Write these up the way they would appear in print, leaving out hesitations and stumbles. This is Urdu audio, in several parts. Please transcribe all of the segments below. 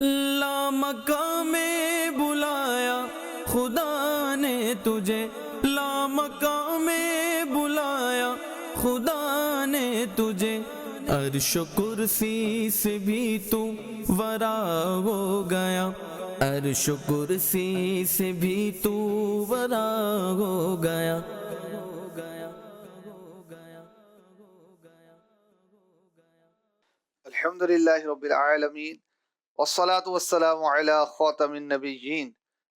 لامقام میں بلایا خدا نے تجھے، لامقام میں بلایا خدا نے تجھے، عرش و کرسی سے بھی تو ورا ہو گیا، عرش و کرسی سے بھی تو ورا ہو گیا۔ الحمدللہ رب العالمین والصلاة والسلام علی خاتم النبیین،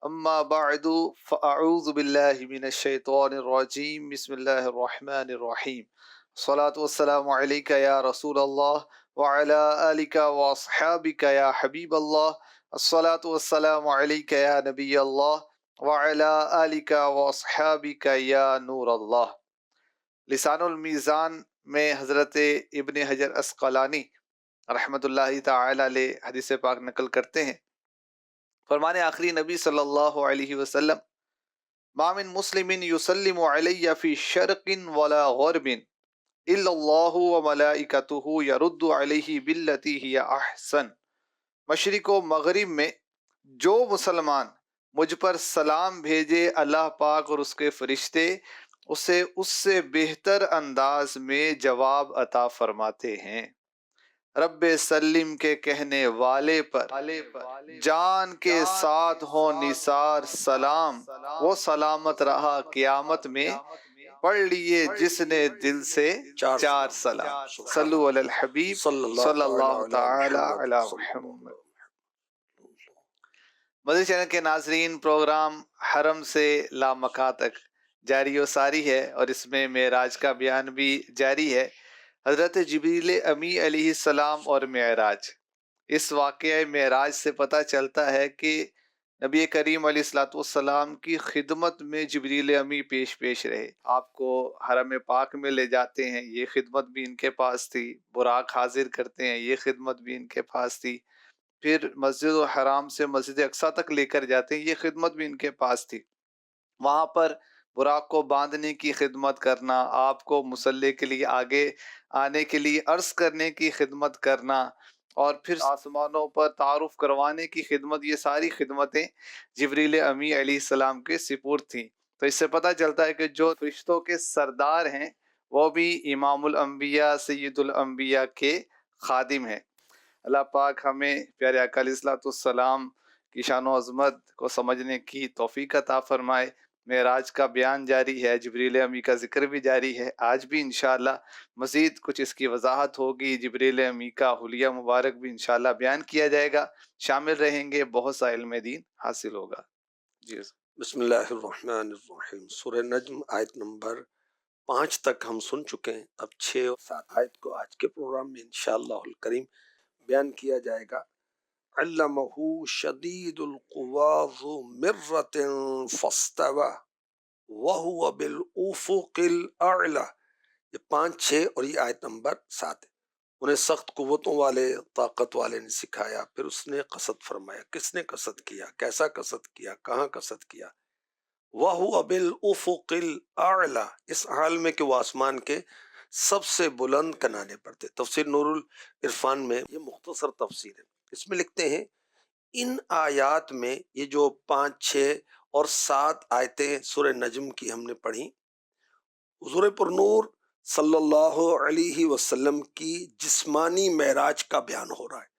اما بعد فاعوذ باللہ من الشیطان الرجیم، بسم اللہ الرحمن الرحیم۔ الصلاة والسلام علیک یا رسول اللہ وعلی آلک واصحابک یا حبیب اللہ، الصلاة والسلام علیک یا نبی اللہ وعلی آلک واصحابک یا نور اللہ۔ لسان المیزان میں حضرت ابن حجر عسقلانی رحمۃ اللہ تعالی علیہ حدیث پاک نقل کرتے ہیں، فرمان آخری نبی صلی اللہ علیہ وسلم، ما من مسلم یسلم علی فی شرق ولا غرب الا اللہ وملائکتہ یرد علیہ باللتی ہی احسن۔ مشرق و مغرب میں جو مسلمان مجھ پر سلام بھیجے، اللہ پاک اور اس کے فرشتے اسے اس سے بہتر انداز میں جواب عطا فرماتے ہیں۔ رب سلم کے کہنے والے پر جان کے ساتھ ہو نثار سلام، وہ سلامت رہا قیامت میں، پڑھ لیے جس نے دل سے چار سلام۔ صلو علی الحبیب صلی اللہ تعالی علی محمد۔ مدنی چینل کے ناظرین، پروگرام حرم سے لامکہ تک جاری و ساری ہے، اور اس میں معراج کا بیان بھی جاری ہے۔ حضرت جبریل امی علیہ السلام اور معراج، اس واقعہ معراج سے پتہ چلتا ہے کہ نبی کریم علیہ السلام کی خدمت میں جبریل امی پیش رہے، آپ کو حرم پاک میں لے جاتے ہیں، یہ خدمت بھی ان کے پاس تھی، براق حاضر کرتے ہیں، یہ خدمت بھی ان کے پاس تھی، پھر مسجد الحرام سے مسجد اقصیٰ تک لے کر جاتے ہیں، یہ خدمت بھی ان کے پاس تھی، وہاں پر براق کو باندھنے کی خدمت کرنا، آپ کو مصلی کے لیے آگے آنے کے لیے عرض کرنے کی خدمت کرنا، اور پھر آسمانوں پر تعارف کروانے کی خدمت، یہ ساری خدمتیں جبریل امی علیہ السلام کے سپرد تھیں۔ تو اس سے پتہ چلتا ہے کہ جو فرشتوں کے سردار ہیں وہ بھی امام الانبیاء سید الانبیاء کے خادم ہیں۔ اللہ پاک ہمیں پیارے آقا علیہ السلام کی شان و عظمت کو سمجھنے کی توفیق عطا فرمائے۔ معراج کا بیان جاری ہے، جبریل امی کا ذکر بھی جاری ہے، آج بھی انشاءاللہ مزید کچھ اس کی وضاحت ہوگی، جبریل امی کا حلیہ مبارک بھی انشاءاللہ بیان کیا جائے گا، شامل رہیں گے، بہت سا علم دین حاصل ہوگا۔ جی بسم اللہ الرحمن الرحیم۔ سورہ نجم آیت نمبر 5 تک ہم سن چکے ہیں، اب 6 اور 7 آیت کو آج کے پروگرام میں انشاءاللہ الکریم بیان کیا جائے گا۔ علمہ شدید القویٰ ذو مرۃ فاستویٰ وہو بالافق الاعلیٰ۔ یہ 5، 6 اور یہ آیت نمبر 7 ہے۔ انہیں سخت قوتوں والے، طاقت والے نے سکھایا، پھر اس نے قصد فرمایا۔ کس نے قصد کیا، کیسا قصد کیا، کہاں قصد کیا؟ وہو بالافق الاعلیٰ، اس حال میں کہ وہ آسمان کے سب سے بلند کنانے پر تھے۔ تفسیر نور العرفان میں یہ مختصر تفسیر ہے، اس میں لکھتے ہیں ان آیات میں، یہ جو 5، 6 اور 7 آیتیں سورہ نجم کی ہم نے پڑھی، حضور پر نور صلی اللہ علیہ وسلم کی جسمانی معراج کا بیان ہو رہا ہے۔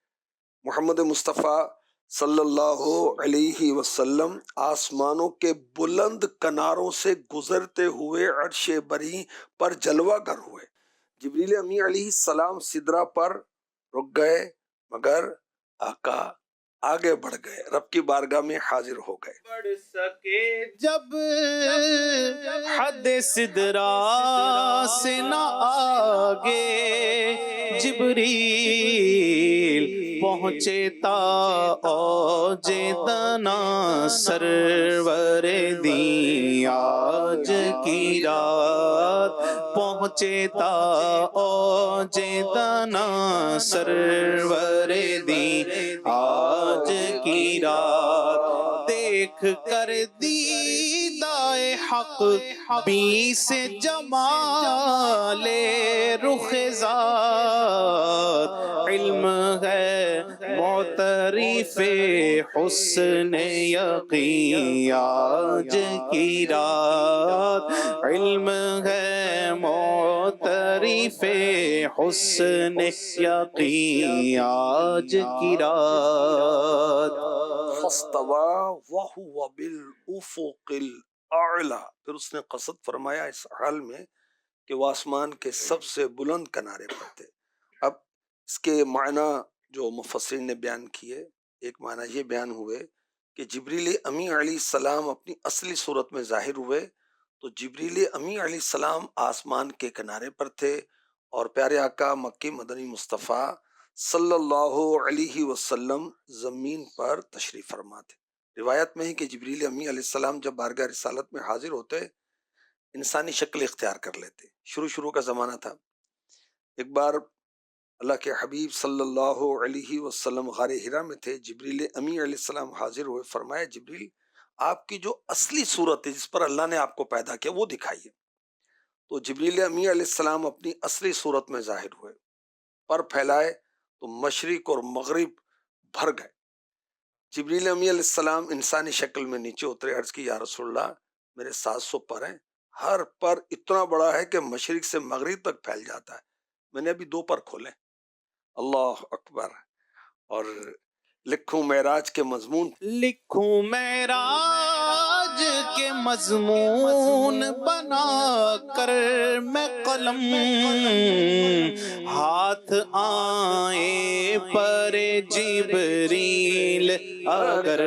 محمد مصطفیٰ صلی اللہ علیہ وسلم آسمانوں کے بلند کناروں سے گزرتے ہوئے عرش بری پر جلوہ گر ہوئے۔ جبریل امی علیہ السلام سدرہ پر رک گئے، مگر آقا آگے بڑھ گئے، رب کی بارگاہ میں حاضر ہو گئے۔ بڑھ سکے جب حد سدرا سے نہ آگے، جبریل پہنچے تا اوج دنا سرور دی آج کی رات، پہنچے تا اوج دنا سرور دی آج کی رات، دیکھ کر دیدائے حق بی سے جمال رخ ذات، علم ہے معترف حسن یقین آج کی رات، علم ہے معترف حسن یقین آج کی رات۔ فاستوى وهو بالافق الاعلى، پھر اس نے قصد فرمایا اس حال میں کہ وہ آسمان کے سب سے بلند کنارے پر تھے۔ اب اس کے معنی جو مفسرین نے بیان کیے، ایک معنی یہ بیان ہوئے کہ جبریل امی علیہ السلام اپنی اصلی صورت میں ظاہر ہوئے تو جبریل امی علیہ السلام آسمان کے کنارے پر تھے اور پیارے آقا مکی مدنی مصطفیٰ صلی اللہ علیہ وسلم زمین پر تشریف فرما تھے۔ روایت میں ہے کہ جبریل امی علیہ السلام جب بارگاہ رسالت میں حاضر ہوتے انسانی شکل اختیار کر لیتے۔ شروع کا زمانہ تھا۔ ایک بار اللہ کے حبیب صلی اللہ علیہ وسلم غار حرا میں تھے، جبریل امی علیہ السلام حاضر ہوئے، فرمایا جبریل آپ کی جو اصلی صورت ہے جس پر اللہ نے آپ کو پیدا کیا وہ دکھائیے۔ تو جبریل امی علیہ السلام اپنی اصلی صورت میں ظاہر ہوئے، پر پھیلائے تو مشرق اور مغرب بھر گئے۔ جبریل امی علیہ السلام انسانی شکل میں نیچے اترے، عرض کی یا رسول اللہ میرے 700 پر ہیں، ہر پر اتنا بڑا ہے کہ مشرق سے مغرب تک پھیل جاتا ہے، میں نے ابھی 2 پر کھولے۔ اللہ اکبر۔ اور لکھوں معراج کے مضمون، لکھوں معراج کے مضمون بنا کر میں قلم، ہاتھ آئے پر جبریل اگر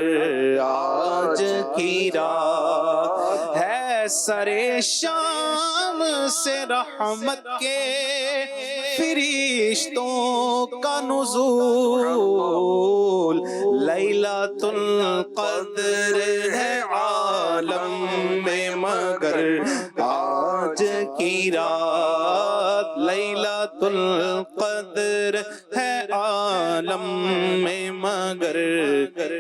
آج کی رات، ہے سرے شام سے رحمت کے فرشتوں کا نزول، لیلۃ القدر ہے عالم میں مگر آج کی رات، لیلۃ القدر ہے عالم میں مگر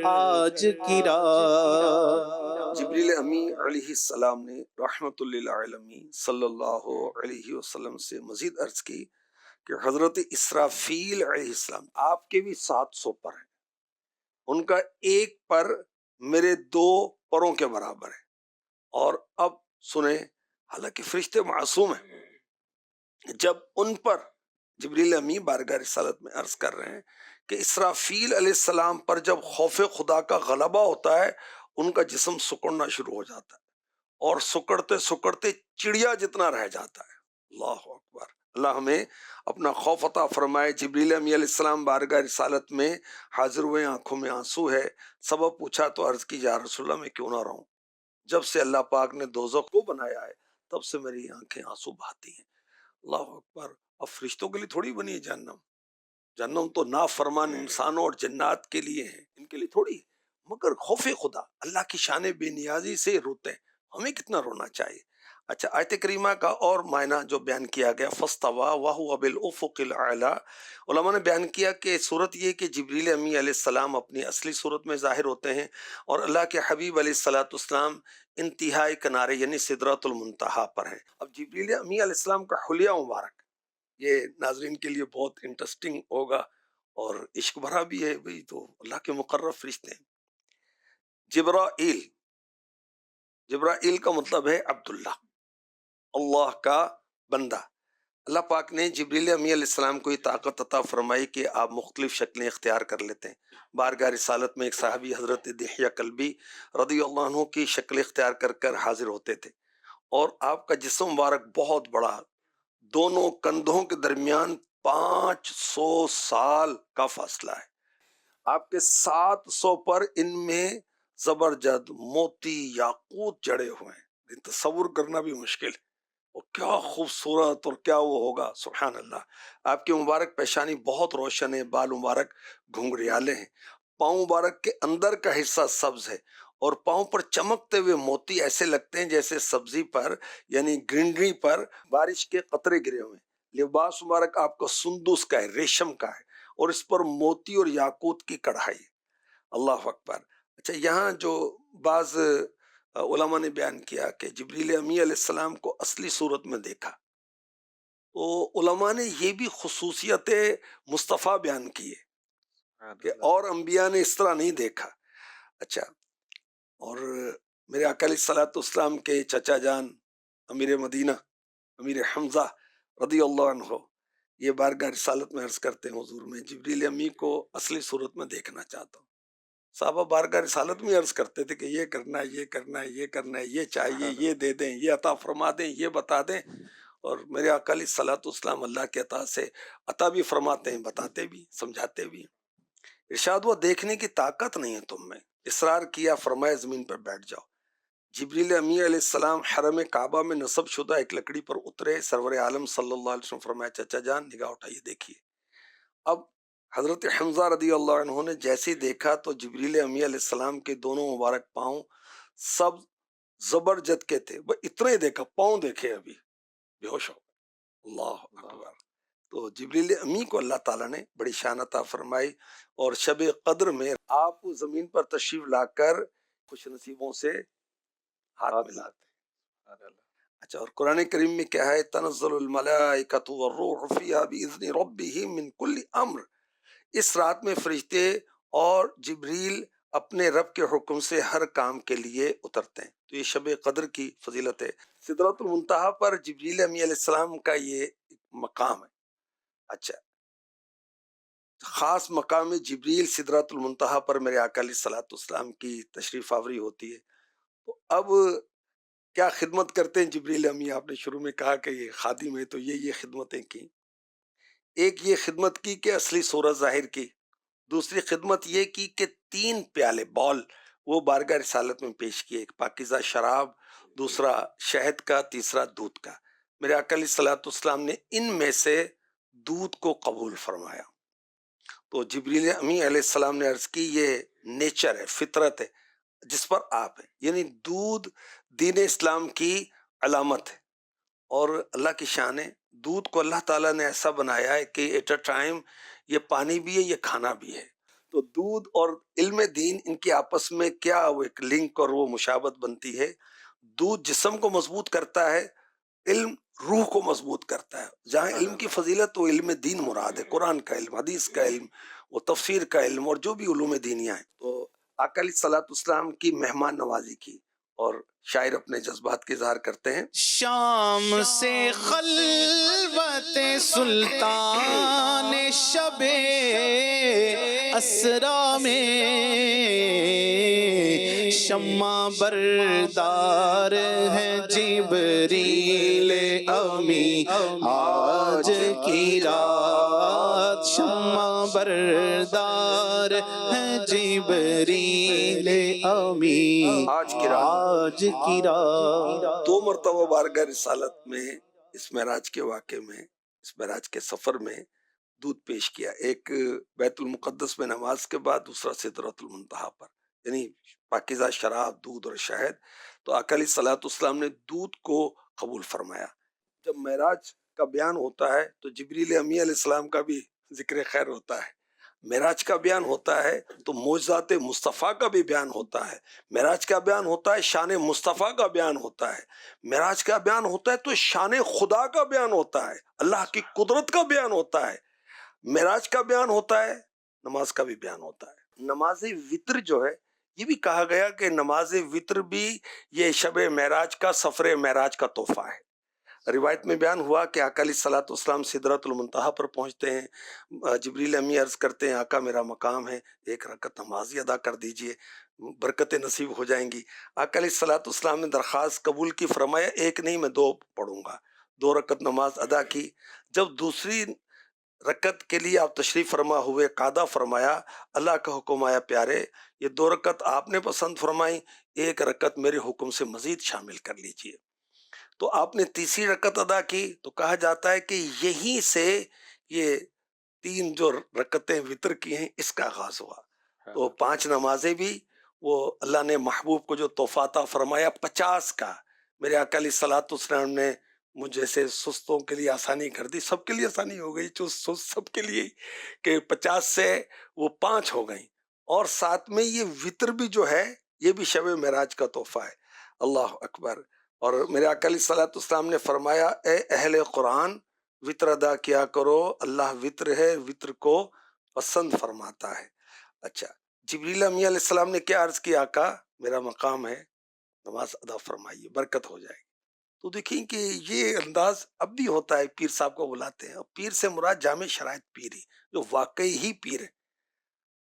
آج کی رات۔ جبریل امی علیہ السلام نے رحمت للعالمین صلی اللہ علیہ وسلم سے مزید عرض کی کہ حضرت اسرافیل علیہ السلام آپ کے بھی 700 پر ہیں، ان کا ایک پر میرے 2 پروں کے برابر ہے۔ اور اب سنیں، حالانکہ فرشتے معصوم ہیں، جب ان پر جبریل امی بارگاہ رسالت میں عرض کر رہے ہیں کہ اسرافیل علیہ السلام پر جب خوف خدا کا غلبہ ہوتا ہے ان کا جسم سکڑنا شروع ہو جاتا ہے اور سکڑتے سکڑتے چڑیا جتنا رہ جاتا ہے۔ اللہ اکبر۔ اللہ ہمیں اپنا خوف عطا فرمائے۔ جبریل امی علیہ السلام بارگاہ رسالت میں حاضر ہوئے، آنکھوں میں آنسو ہے۔ سبب پوچھا تو عرض کی یا رسول اللہ میں کیوں نہ رہوں، جب سے اللہ پاک نے دوزخ کو بنایا ہے تب سے میری آنکھیں آنسو بہاتی ہیں۔ اللہ اکبر۔ اب فرشتوں کے لیے تھوڑی بنی ہے جہنم، جہنم تو نافرمان انسانوں اور جنات کے لیے ہے، ان کے لیے تھوڑی ہے۔ مگر خوف خدا، اللہ کی شان بے نیازی سے روتے ہیں، ہمیں کتنا رونا چاہیے۔ اچھا، آیت کریمہ کا اور معنی جو بیان کیا گیا فاستوى وهو بالافق الاعلى، علماء نے بیان کیا کہ صورت یہ کہ جبریل امی علیہ السلام اپنی اصلی صورت میں ظاہر ہوتے ہیں اور اللہ کے حبیب علیہ الصلوۃ والسلام انتہائی کنارے یعنی سدرۃ المنتہا پر ہیں۔ اب جبریل امی علیہ السلام کا حلیہ مبارک یہ ناظرین کے لیے بہت انٹرسٹنگ ہوگا اور عشق بھرا بھی ہے، بھئی تو اللہ کے مقرب فرشتے ہیں۔ جبرائیل کا مطلب ہے عبداللہ، اللہ کا بندہ۔ اللہ پاک نے جبریل امی علیہ السلام کو یہ طاقت عطا فرمائی کہ آپ مختلف شکلیں اختیار کر لیتے ہیں۔ بارگاہ رسالت میں ایک صحابی حضرت دحیہ کلبی رضی اللہ عنہ کی شکل اختیار کر حاضر ہوتے تھے اور آپ کا جسم مبارک بہت بڑا، دونوں کندھوں کے درمیان 500 سال کا فاصلہ ہے۔ آپ کے 700 پر ان میں زبرجد موتی یاقوت جڑے ہوئے ہیں، تصور کرنا بھی مشکل ہے، اور کیا خوبصورت اور کیا وہ ہوگا، سبحان اللہ۔ آپ کی مبارک پیشانی بہت روشن ہے، بال مبارک گھنگریالے ہیں، پاؤں مبارک کے اندر کا حصہ سبز ہے اور پاؤں پر چمکتے ہوئے موتی ایسے لگتے ہیں جیسے سبزی پر یعنی گرینری پر بارش کے قطرے گرے ہوئے ہیں۔ لباس مبارک آپ کا سندس کا ہے، ریشم کا ہے، اور اس پر موتی اور یاقوت کی کڑھائی ہے۔ اللہ اکبر۔ اچھا، یہاں جو بعض علماء نے بیان کیا کہ جبریل امی علیہ السلام کو اصلی صورت میں دیکھا، تو علماء نے یہ بھی خصوصیت مصطفیٰ بیان کی ہے کہ اور انبیاء نے اس طرح نہیں دیکھا۔ اچھا، اور میرے آقا علیہ الصلوۃ والسلام کے چچا جان امیر مدینہ امیر حمزہ رضی اللہ عنہ یہ بارگاہ رسالت میں عرض کرتے ہیں، حضور میں جبریل امی کو اصلی صورت میں دیکھنا چاہتا ہوں۔ صحابہ بارگاہ رسالت میں عرض کرتے تھے کہ یہ کرنا ہے، یہ کرنا ہے، یہ کرنا ہے، یہ چاہیے، یہ دے دیں، یہ عطا فرما دیں، یہ بتا دیں، اور میرے آقا علیہ الصلوۃ والسلام اللہ کے عطا سے عطا بھی فرماتے ہیں، بتاتے بھی، سمجھاتے بھی۔ ارشاد ہوا دیکھنے کی طاقت نہیں ہے تم میں، اصرار کیا، فرمایا زمین پر بیٹھ جاؤ۔ جبریل امی علیہ السلام حرم کعبہ میں نصب شدہ ایک لکڑی پر اترے، سرور عالم صلی اللہ علیہ وسلم فرمایا چچا جان نگاہ اٹھائیے دیکھیے۔ اب حضرت حمزہ رضی اللہ عنہ نے جیسے دیکھا تو جبریل امی علیہ السلام کے دونوں مبارک پاؤں سب زبرجد کے تھے، وہ اتنا ہی دیکھا، پاؤں دیکھے ابھی بے ہوش ہو گئے۔ اللہ اکبر۔ تو جبریل امی کو اللہ تعالیٰ نے بڑی شان عطا فرمائی، اور شب قدر میں آپ زمین پر تشریف لا کر خوش نصیبوں سے ہاتھ ملاتے۔ اچھا، اور قرآن کریم میں کیا ہے؟ تنزل الملائکۃ والروح فیہا باذن ربہم من کل امر، اس رات میں فرشتے اور جبریل اپنے رب کے حکم سے ہر کام کے لیے اترتے ہیں۔ تو یہ شب قدر کی فضیلت ہے۔ سدرۃ المنتہا پر جبریل امی علیہ السلام کا یہ مقام ہے۔ اچھا، خاص مقام جبریل سدرۃ المنتہا پر میرے آقا علیہ الصلوۃ والسلام کی تشریف آوری ہوتی ہے۔ تو اب کیا خدمت کرتے ہیں جبریل امی؟ آپ نے شروع میں کہا کہ یہ خادم ہے، تو یہ خدمتیں کی۔ ایک یہ خدمت کی کہ اصلی صورت ظاہر کی، دوسری خدمت یہ کی کہ 3 پیالے بال وہ بارگاہ رسالت میں پیش کیے، ایک پاکیزہ شراب، دوسرا شہد کا، تیسرا دودھ کا۔ میرے آقا علیہ الصلوۃ والسلام نے ان میں سے دودھ کو قبول فرمایا۔ تو جبریل امی علیہ السلام نے عرض کی یہ نیچر ہے، فطرت ہے جس پر آپ ہیں، یعنی دودھ دین اسلام کی علامت ہے اور اللہ کی شان ہے۔ دودھ کو اللہ تعالیٰ نے ایسا بنایا ہے کہ ایٹ اے ٹائم یہ پانی بھی ہے، یہ کھانا بھی ہے۔ تو دودھ اور علم دین ان کے آپس میں کیا وہ ایک لنک اور وہ مشابہت بنتی ہے۔ دودھ جسم کو مضبوط کرتا ہے، علم روح کو مضبوط کرتا ہے۔ جہاں علم کی فضیلت وہ علم دین مراد ہے، قرآن کا علم، حدیث کا علم، وہ تفسیر کا علم اور جو بھی علوم دینیاں ہیں۔ تو آقا علیہ الصلوۃ والسلام کی مہمان نوازی کی، اور شاعر اپنے جذبات کے اظہار کرتے ہیں۔ شام سے خلوت سلطان شب اسرا میں شمع بردار ہے جبریل امی آج کی رات، شمع بردار ہے جبریل امی آج کی رات۔ آج کی رات۔ 2 مرتبہ بارگاہ رسالت میں اس معراج کے واقعے میں، اس معراج کے سفر میں دودھ پیش کیا، ایک بیت المقدس میں نماز کے بعد، دوسرا سدرۃ المنتہا پر، یعنی پاکیزہ شراب، دودھ اور شہد۔ تو آقا علیہ الصلوۃ والسلام نے دودھ کو قبول فرمایا۔ جب معراج کا بیان ہوتا ہے تو جبریل امی علیہ السلام کا بھی ذکر خیر ہوتا ہے، معراج کا بیان ہوتا ہے تو معجزات مصطفیٰ کا بھی بیان ہوتا ہے، معراج کا بیان ہوتا ہے شان مصطفیٰ کا بیان ہوتا ہے، معراج کا بیان ہوتا ہے تو شان خدا کا بیان ہوتا ہے، اللہ کی قدرت کا بیان ہوتا ہے، معراج کا بیان ہوتا ہے، نماز کا بھی بیان ہوتا ہے۔ نماز وتر جو ہے یہ بھی کہا گیا کہ نماز وتر بھی یہ شب معراج کا، سفر معراج کا تحفہ ہے۔ روایت میں بیان ہوا کہ آقا علیہ الصلوۃ والسلام سدرۃ المنتہا پر پہنچتے ہیں، جبریل امی عرض کرتے ہیں آقا میرا مقام ہے، 1 رکعت نماز ہی ادا کر دیجئے، برکتیں نصیب ہو جائیں گی۔ آقا علیہ الصلوۃ والسلام نے درخواست قبول کی، فرمایا 1 نہیں میں 2 پڑھوں گا۔ 2 رکعت نماز ادا کی۔ جب دوسری رکعت کے لیے آپ تشریف فرما ہوئے، قعدہ فرمایا، اللہ کا حکم آیا پیارے یہ 2 رکعت آپ نے پسند فرمائی، 1 رکعت میرے حکم سے مزید شامل کر لیجئے۔ تو آپ نے تیسری رکعت ادا کی، تو کہا جاتا ہے کہ یہیں سے یہ 3 جو رکعتیں وطر کی ہیں اس کا آغاز ہوا۔ تو 5 نمازیں بھی وہ اللہ نے محبوب کو جو تحفہ عطا فرمایا 50 کا، میرے آقا علیہ الصلوۃ والسلام نے مجھ جیسے سستوں کے لیے آسانی کر دی، سب کے لیے آسانی ہو گئی، جو سست سب کے لیے، کہ 50 سے وہ 5 ہو گئیں، اور ساتھ میں یہ وطر بھی جو ہے یہ بھی شب معراج کا تحفہ ہے۔ اللہ اکبر. اور میرے آقا علیہ الصلوۃ والسلام نے فرمایا اے اہل قرآن وطر ادا کیا کرو، اللہ وطر ہے، وطر کو پسند فرماتا ہے. اچھا، جبریل امین علیہ السلام نے کیا عرض کیا؟ آقا میرا مقام ہے، نماز ادا فرمائیے، برکت ہو جائے گی. تو دیکھیں کہ یہ انداز اب بھی ہوتا ہے، پیر صاحب کو بلاتے ہیں، اور پیر سے مراد جامع شرائط پیر ہی، جو واقعی ہی پیر ہے،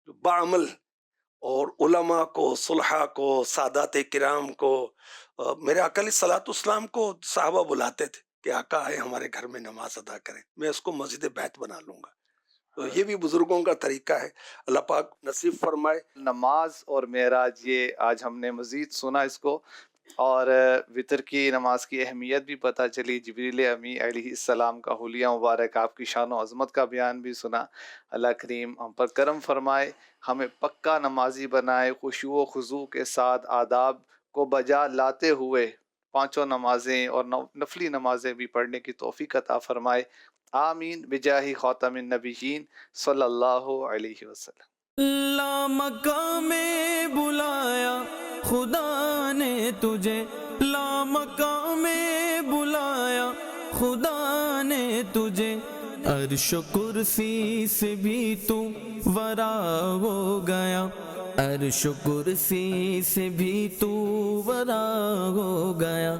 جو بعمل، اور علماء کو، صلحاء کو، سادات کرام کو. میرے آقا علیہ الصلوۃ والسلام کو صحابہ بلاتے تھے کہ آقا آئے ہمارے گھر میں نماز ادا کریں، میں اس کو مسجد بیت بنا لوں گا. تو یہ بھی بزرگوں کا طریقہ ہے. اللہ پاک نصیب فرمائے. نماز اور معراج، یہ آج ہم نے مزید سنا اس کو، اور وطر کی نماز کی اہمیت بھی پتہ چلی. جبریل امی علیہ السلام کا حلیہ مبارک، آپ کی شان و عظمت کا بیان بھی سنا. اللہ کریم ہم پر کرم فرمائے، ہمیں پکا نمازی بنائے، خشوع و خضوع کے ساتھ آداب کو بجا لاتے ہوئے پانچوں نمازیں اور نفلی نمازیں بھی پڑھنے کی توفیق عطا فرمائے. آمین بجاہ خاتم النبیین صلی اللہ علیہ وسلم. لا مقام میں بلایا خدا نے تجھے، لا مقام میں بلایا خدا نے تجھے، عرش و کرسی سے بھی تو ورا ہو گیا، عرش و کرسی سے بھی تو ورا ہو گیا.